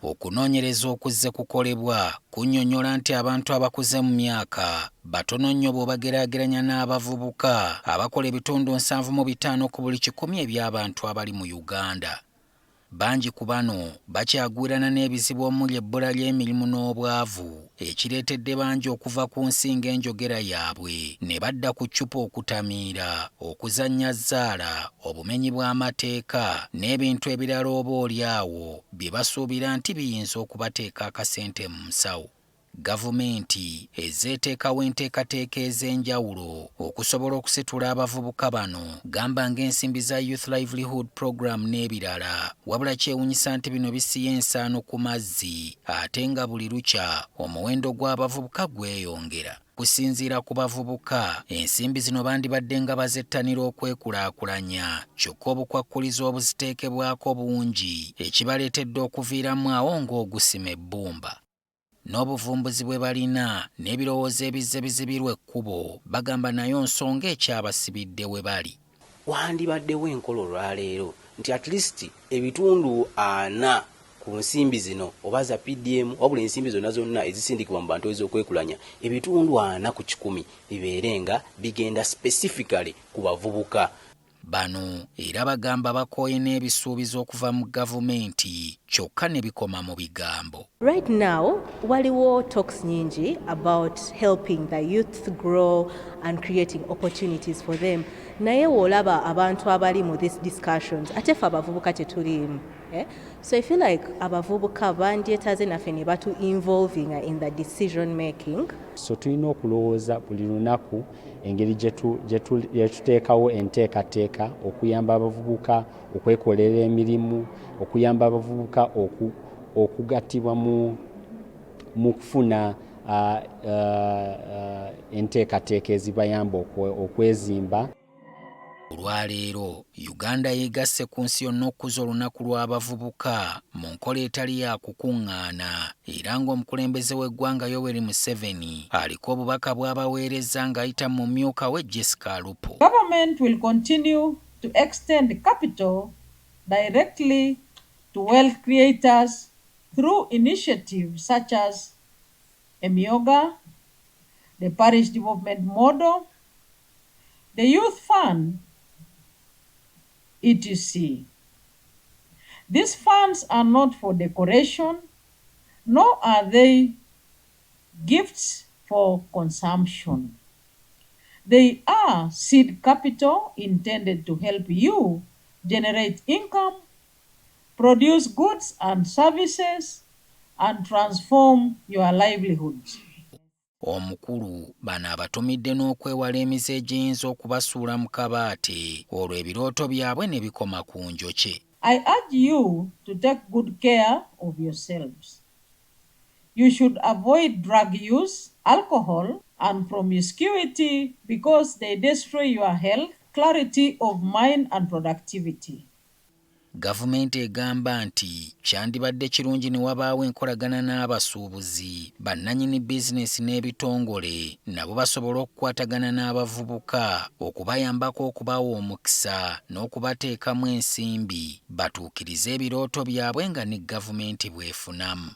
Okunoonyereza okuzze kukolebwa kunnyonnyola nti abantu abakuze mu myaka batono nnyo bw'obageraageranya n'abavubuka abakola ebitundu 75 ku buli 100 eby'abantu abali mu Uganda. Bangi ku bano bakyagwirana n'ebizibu omuli ebbula ly'emirimu n'obwavu ekireetedde bangi okuva ku nsinga enjogera yaabwe ne badda ku ccupa okutamiira, okuzannya zzaala, obumenyi bw'amateeka n'ebintu ebirala oboolyawo bye basuubira nti biyinza okubateeka akasente mu nsawo. Gavumenti ezeeteekawo enteekateeka ez'enjawulo okusobola okusitula abavubuka bano, gamba ng'ensimbi za Youth Livelihood Program n'ebirala, wabula kyewuunyisa nti bino bisiya ensaano ku mazzi ate nga buli lukya omuwendo gw'abavubuka gweyongera. Kusinziira ku bavubuka, ensimbi zino bandibadde nga bazettanira okwekulaakulanya, kyokka obukwakkulizo obuziteekebwako bungi ekibaleetedde okuviiramu awo ng'ogusima ebbumba. N'obuvumbuzi bwe balina n'ebirowoozo ebizze bizibirwa ekkubo, bagamba nayo nsonga ekyabasibidde we bali. Wandibaddewo enkola olwaleero nti at least ebitundu 40 ku nsimbi zino oba za PDM wabula ensimbi zonna ezisindikibwa mu bantu ez'okwekulanya, ebitundu 40 ku 100 bibeere nga bigenda specifically ku bavubuka. Bano era bagamba bakooye n'ebisuubizo okuva mu gavumenti kyokka ne bikoma mu bigambo. Right now, waliwo talks nyingi about helping the youth grow and creating opportunities for them. Naye wolaba abantu abali mu these discussions, ate fe abavubuka tetuliimu. So I feel like abavubuka bandyetaze naffe ne batu involving in the decision making. So tulina okulowooza buli lunaku engeri gye tuteekawo enteekateeka okuyamba abavubuka okwekolera emirimu, okuyamba abavubuka okugattibwa mu kufuna enteekateeka ezibayamba okwezimba. Olwaleero Uganda yeegasse ku nsi yonna okuza olunaku lw'abavubuka mu nkola etali ya kukuŋŋaana, era ng'omukulembeze w'eggwanga Yoweri Museveni aliko obubaka bw'abaweereza ng'ayita mu mmyuka we Jessica Alupo. Government will continue to extend capital directly to wealth creators through initiatives such as Emyoga, the Parish Development Model, the Youth Fund, etc. These funds are not for decoration, nor are they gifts for consumption. They are seed capital intended to help you generate income, produce goods and services, and transform your livelihoods. Omukulu bano abatumidde n'okwewala emize egiyinza okubasuula mu kabaate olwo ebirooto byabwe ne bikoma ku njokye. I urge you to take good care of yourselves. You should avoid drug use, alcohol, and promiscuity because they destroy your health, clarity of mind, and productivity. Gavumenti egamba nti kyandibadde kirungi ne wabaawo enkolagana n'abasuubuzi, bannannyini bizinesi n'ebitongole nabo basobola okukwatagana n'abavubuka okubayambako okubawa omukisa n'okubateekamu ensimbi batuukirize ebirooto byabwe nga ne gavumenti bwefunamu.